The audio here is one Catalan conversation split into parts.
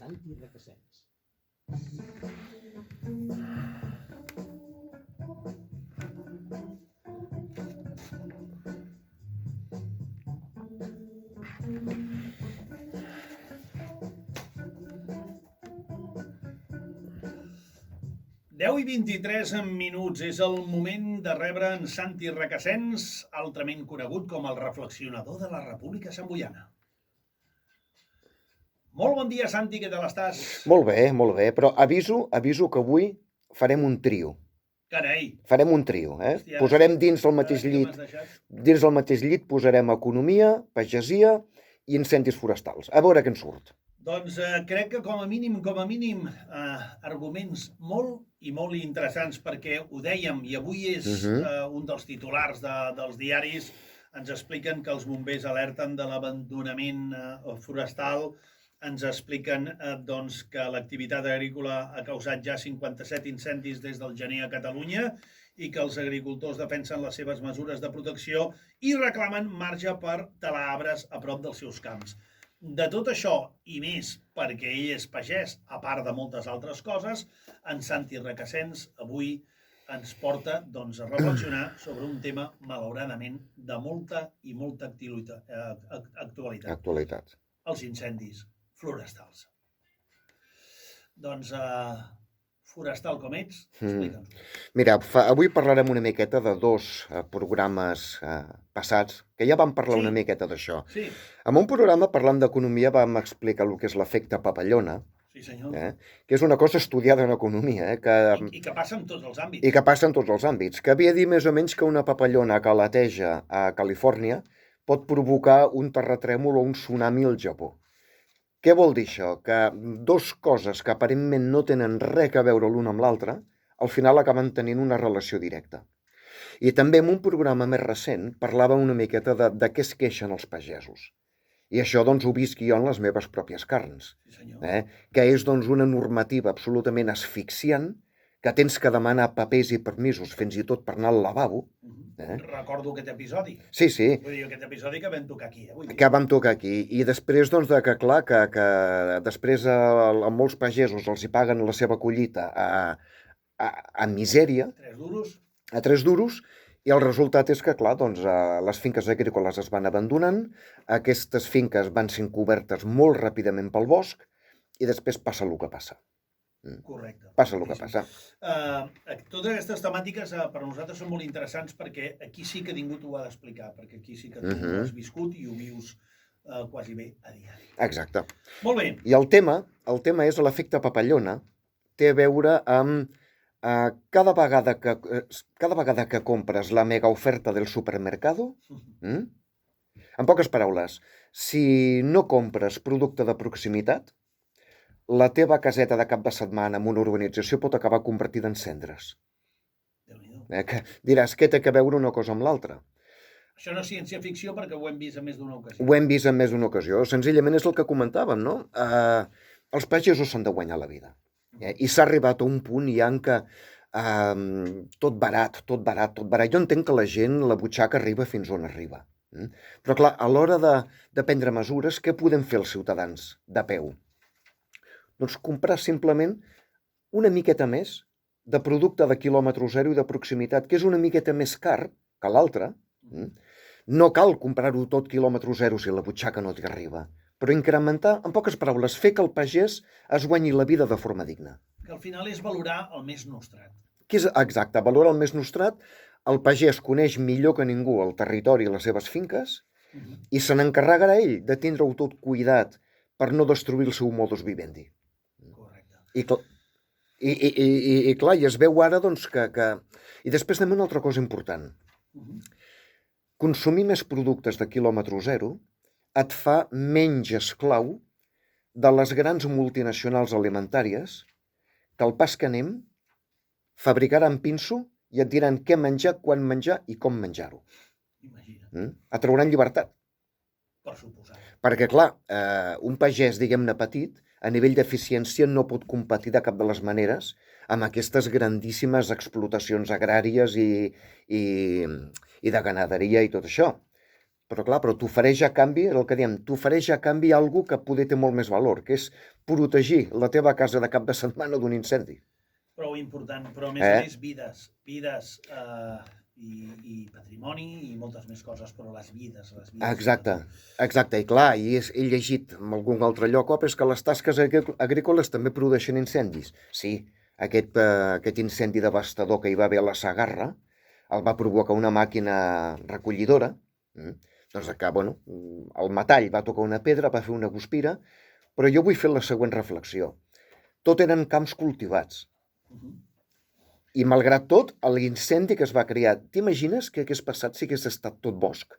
Santi Requesens. Deu i 23 minuts és el moment de rebre en Santi Requesens, altrament conegut com el reflexionador de la República Samboiana. Molt bon dia, Santi, què tal estàs? Molt bé, però aviso que avui farem un trio. Carai! Farem un trio, Hòstia, posarem dins del mateix què llit, m'has deixat? dins del mateix llit posarem economia, pagesia i incendis forestals. A veure què en surt. Doncs crec que com a mínim, arguments molt i molt interessants, perquè ho dèiem, i avui és un dels titulars dels diaris, ens expliquen que els bombers alerten de l'abandonament forestal, ens expliquen doncs, que l'activitat agrícola ha causat ja 57 incendis des del gener a Catalunya i que els agricultors defensen les seves mesures de protecció i reclamen marge per talar arbres a prop dels seus camps. De tot això i més, perquè ell és pagès, a part de moltes altres coses, en Santi Requesens avui ens porta doncs, a reflexionar sobre un tema, malauradament, de molta actualitat. Els incendis forestals. Doncs, forestal com ets, explica'ns. Mira, avui parlarem una miqueta de dos programes passats, que ja vam parlar una miqueta d'això. Sí. En un programa, parlant d'economia, vam explicar el que és l'efecte papallona, Sí, senyor. que és una cosa estudiada en economia. I que passa en tots els àmbits. I que passa en tots els àmbits. Que havia dit més o menys que una papallona que aleteja a Califòrnia pot provocar un terratrèmol o un tsunami al Japó. Què vol dir això? Que dos coses que aparentment no tenen res a veure l'una amb l'altra, al final acaben tenint una relació directa. I també en un programa més recent parlava una miqueta de què es queixen els pagesos. I això doncs ho visc jo en les meves pròpies carns. Sí, senyor. Que és doncs una normativa absolutament asfixiant, que tens que demanar papers i permisos fins i tot per anar al lavabo. Recordo aquest episodi. Sí. Vull dir, aquest episodi que vam tocar aquí. Que vam tocar aquí. I després, doncs, que clar, que després a molts pagesos els hi paguen la seva collita a misèria. 3 duros. A 3 duros. I el resultat és que, clar, doncs, les finques agrícoles es van abandonant, aquestes finques van sent cobertes molt ràpidament pel bosc i després passa el que passa. Correcte. Passa el que passa. Totes aquestes temàtiques per nosaltres són molt interessants perquè aquí sí que ningú t'ho ha d'explicar, perquè aquí sí que tu ho has viscut i ho vius quasi bé a diari. Exacte. Molt bé. I el tema és l'efecte papallona, té a veure amb cada vegada que compres la mega oferta del supermercado, en poques paraules, si no compres producte de proximitat, la teva caseta de cap de setmana en una urbanització pot acabar convertida en cendres. Déu-n'hi-do. Diràs, què té a veure una cosa amb l'altra? Això no és ciència-ficció perquè ho hem vist en més d'una ocasió. Ho hem vist en més d'una ocasió. Senzillament és el que comentàvem, no? Els pagesos s'han de guanyar la vida. I s'ha arribat a un punt ja en què tot barat. Jo entenc que la gent, la butxaca arriba fins on arriba. Però clar, a l'hora de prendre mesures, què podem fer els ciutadans de peu? Doncs comprar simplement una miqueta més de producte de quilòmetre zero i de proximitat, que és una miqueta més car que l'altre. No cal comprar-ho tot quilòmetre zero si la butxaca no t'hi arriba, però incrementar, en poques paraules, fer que el pagès es guanyi la vida de forma digna. Que al final és valorar el més nostrat. Exacte, valorar el més nostrat. El pagès coneix millor que ningú el territori i les seves finques i se n'encarregarà ell de tindre-ho tot cuidat per no destruir el seu modus vivendi. I clar, i es veu ara doncs que... I després també una altra cosa important. Consumir més productes de quilòmetre zero et fa menys esclau de les grans multinacionals alimentàries que al pas que anem fabricaran pinso i et diran què menjar, quan menjar i com menjar-ho. Imagina't. Et trauran llibertat. Per suposar. Perquè, clar, un pagès, diguem-ne, petit, a nivell d'eficiència no pot competir de cap de les maneres amb aquestes grandíssimes explotacions agràries i de ganaderia i tot això. Però clar, però t'ofereix a canvi, és el que diem, t'ofereix a canvi alguna que poder té molt més valor, que és protegir la teva casa de cap de setmana d'un incendi. Prou important, però a més vides i patrimoni i moltes més coses, però les vides. Exacte, i clar, he llegit en algun altre lloc, és que les tasques agrícoles també produeixen incendis. Sí, aquest incendi devastador que hi va haver a la Segarra el va provocar una màquina recollidora, doncs que, bueno, el metall va tocar una pedra, va fer una guspira, però jo vull fer la següent reflexió. Tot eren camps cultivats. I malgrat tot, l'incendi que es va crear, t'imagines què hagués passat si hagués estat tot bosc?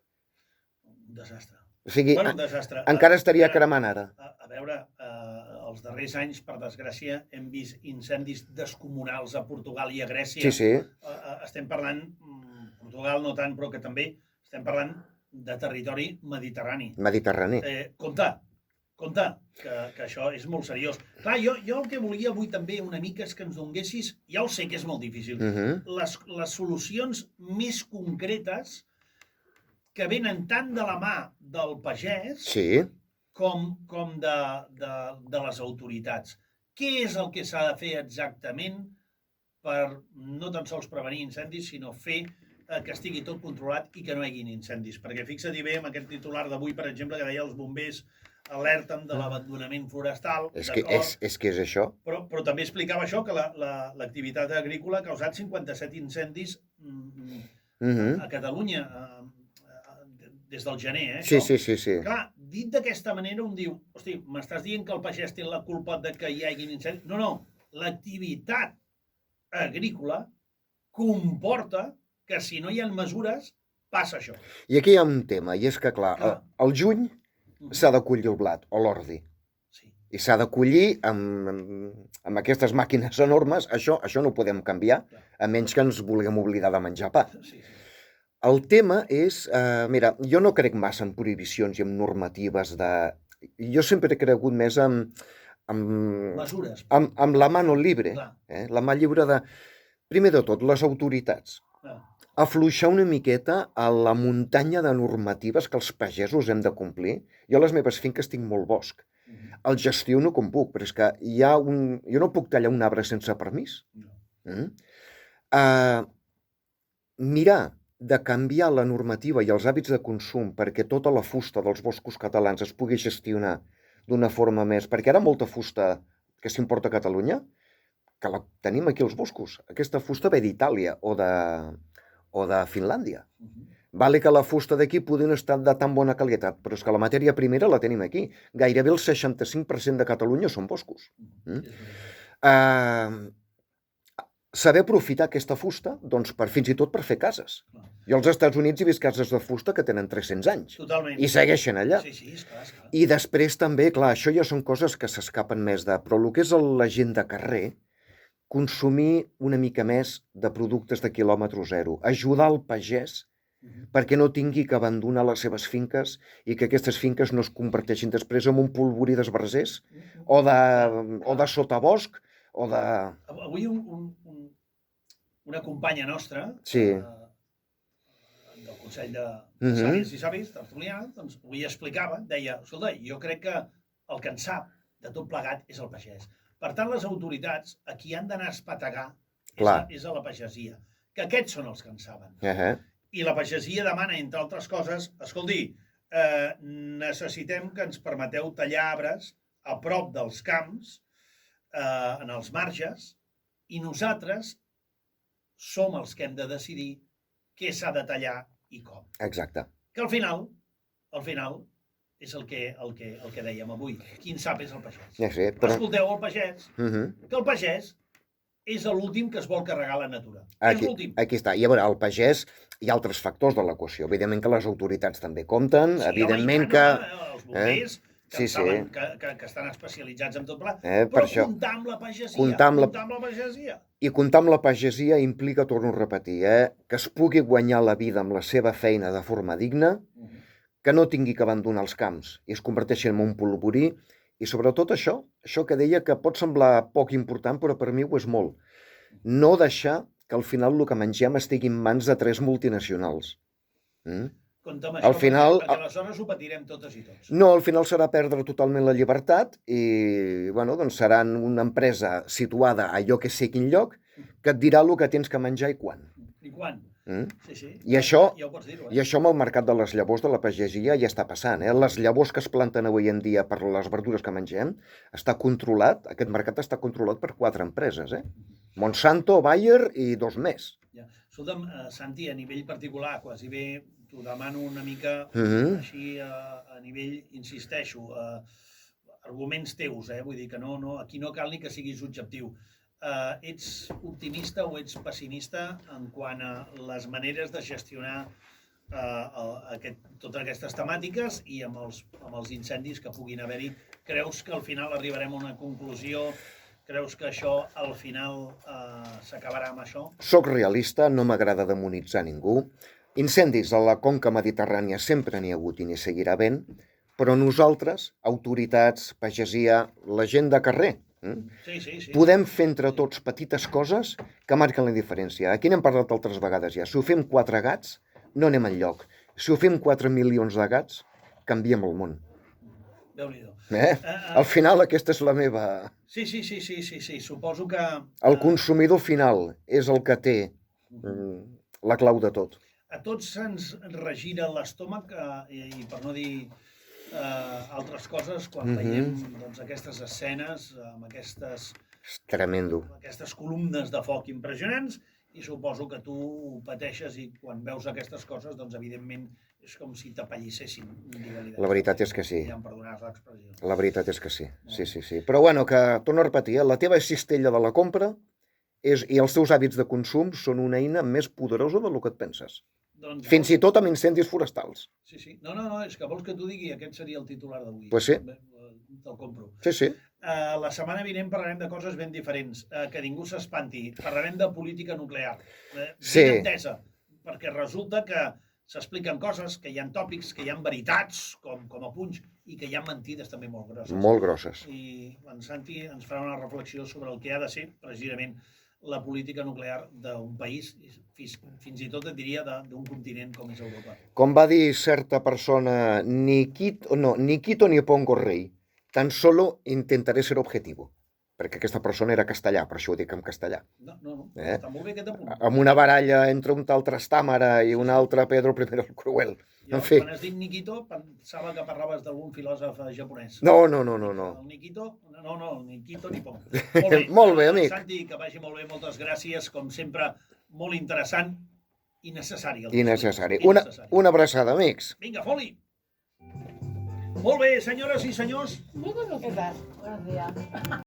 Un desastre. O sigui, un desastre. Encara estaria cremant ara. A veure, els darrers anys, per desgràcia, hem vist incendis descomunals a Portugal i a Grècia. Sí. Estem parlant, Portugal no tant, però que també estem parlant de territori mediterrani. Compte, que això és molt seriós. Clar, jo el que volia avui també una mica és que ens donguessis, ja ho sé que és molt difícil, les solucions més concretes que venen tant de la mà del pagès com de les autoritats. Què és el que s'ha de fer exactament per no tan sols prevenir incendis, sinó fer que estigui tot controlat i que no hi hagi incendis? Perquè fixa't bé amb aquest titular d'avui, per exemple, que deia els bombers alerten de l'abandonament forestal. És que és això. Però també explicava això, que l'activitat agrícola ha causat 57 incendis a Catalunya des del gener. Sí. Clar, dit d'aquesta manera, un diu, hosti, m'estàs dient que el pagès té la culpa de que hi hagi incendis? No, l'activitat agrícola comporta que si no hi ha mesures, passa això. I aquí hi ha un tema, i és que, clar, al juny s'ha de collir el blat, o l'ordi. Sí. I s'ha de collir amb aquestes màquines enormes. Això no ho podem canviar, a menys que ens vulguem oblidar de menjar pa. Sí. El tema és, mira, jo no crec massa en prohibicions i en normatives de... Jo sempre he cregut més mesures. Amb la mano libre. La mà lliure de... Primer de tot, les autoritats. Afluixar una miqueta a la muntanya de normatives que els pagesos hem de complir. Jo a les meves finques tinc molt bosc. El gestiono com puc, però és que jo no puc tallar un arbre sense permís. Mirar de canviar la normativa i els hàbits de consum perquè tota la fusta dels boscos catalans es pugui gestionar d'una forma més... Perquè ara molta fusta que s'importa a Catalunya, que la tenim aquí als boscos. Aquesta fusta ve d'Itàlia o de Finlàndia. Vale que la fusta d'aquí pugui no estar de tan bona qualitat, però és que la matèria primera la tenim aquí. Gairebé el 65% de Catalunya són boscos. Saber aprofitar aquesta fusta, doncs, fins i tot per fer cases. Jo als Estats Units he vist cases de fusta que tenen 300 anys. Totalment. I segueixen allà. Sí, és clar. I després també, clar, això ja són coses que s'escapen més de... Però el que és la gent de carrer, consumir una mica més de productes de quilòmetre zero, ajudar el pagès perquè no tingui que abandonar les seves finques i que aquestes finques no es converteixin després en un polvorí d'esbarzers o de sotabosc o de... Avui una companya nostra del Consell de Sàvies i Savis, tertuliana, doncs avui explicava, deia, escolta, jo crec que el que en sap de tot plegat és el pagès. Per tant, les autoritats, a qui han d'anar a espetegar és a la pagesia, que aquests són els que en saben. I la pagesia demana, entre altres coses, escolti, necessitem que ens permeteu tallar arbres a prop dels camps, en els marges, i nosaltres som els que hem de decidir què s'ha de tallar i com. Exacte. Que al final, és el que dèiem avui. Qui en sap és el pagès. Però escolteu el pagès, que el pagès és l'últim que es vol carregar la natura. És l'últim. Aquí està. I a veure, el pagès, hi ha altres factors de l'equació. Evidentment que les autoritats també compten, evidentment que... Els bombers, que saben que estan especialitzats en tot pla, però comptar amb la pagesia. I comptar amb la pagesia implica, torno a repetir, que es pugui guanyar la vida amb la seva feina de forma digna, que no tingui que abandonar els camps i es converteixi en un polvorí, i sobretot això que deia que pot semblar poc important, però per mi ho és molt. No deixar que al final el que mengem estigui en mans de 3 multinacionals. Compte amb Al això, final- perquè aleshores ho patirem totes i tots. No, al final serà perdre totalment la llibertat i, bueno, doncs seran una empresa situada a jo que sé quin lloc que et dirà el que tens que menjar i quan. I quan? Mm? Sí, sí. I això- Ja ho pots dir-ho, I això amb el mercat de les llavors de la pagesia ja està passant. Les llavors que es planten avui en dia per les verdures que mengem, aquest mercat està controlat per 4 empreses. Monsanto, Bayer i 2 més. Ja. Escolta'm, Santi, a nivell particular, quasi bé t'ho demano una mica així a nivell, insisteixo, arguments teus, vull dir que aquí no cal ni que siguis objectiu. Ets optimista o ets pessimista en quant a les maneres de gestionar totes aquestes temàtiques i amb els incendis que puguin haver-hi? Creus que al final arribarem a una conclusió? Creus que això al final s'acabarà amb això? Soc realista, no m'agrada demonitzar ningú. Incendis a la conca mediterrània sempre n'hi ha hagut i n'hi seguirà havent, però nosaltres, autoritats, pagesia, la gent de carrer, Sí. podem fer entre tots petites coses que marquen la diferència. Aquí n'hem parlat altres vegades ja. Si ho fem 4 gats, no anem enlloc. Si ho fem 4 milions de gats, canviem el món. Déu-n'hi-do. Al final aquesta és la meva... Sí, suposo que... El consumidor final és el que té la clau de tot. A tots se'ns regira l'estómac i per no dir altres coses quan veiem aquestes escenes amb aquestes Tremendo. columnes de foc impressionants i suposo que tu ho pateixes i quan veus aquestes coses, doncs evidentment és com si t'apallissessin. La veritat és que sí. Ja em perdonaràs l'expressió. La veritat és que sí. Sí. Però bueno, que torno a repetir, la teva cistella de la compra i els teus hàbits de consum són una eina més poderosa del que et penses. Doncs, Fins i tot amb incendis forestals. Sí. No, és que vols que t'ho digui? Aquest seria el titular d'avui. Pues sí. Te'l compro. Sí. La setmana vinent parlarem de coses ben diferents, que ningú s'espanti. Parlarem de política nuclear. Sí. Ben entesa, perquè resulta que s'expliquen coses, que hi ha tòpics, que hi ha veritats, com a punys, i que hi ha mentides també molt grosses. Molt grosses. I en Santi ens farà una reflexió sobre el que ha de ser, precisament, la política nuclear d'un país, fins i tot et diria d'un continent com és Europa. Com va dir certa persona, ni quito ni pongo rei, tan solo intentaré ser objetivo. Perquè aquesta persona era castellà, per això ho dic en castellà. No, està molt bé aquest apunt. Amb una baralla entre un tal Trastàmara i un altre Pedro I el Cruel. Jo, En fi. quan has dit Nikito, pensava que parlaves d'algun filòsof japonès. No. El Nikito? No, Nikito ni poc. Molt bé, amic. Santi, que vagi molt bé, moltes gràcies. Com sempre, molt interessant i necessari. I necessari. Una abraçada, amics. Vinga, foli! Molt bé, senyores i senyors. ¿Qué tal? Buenos días.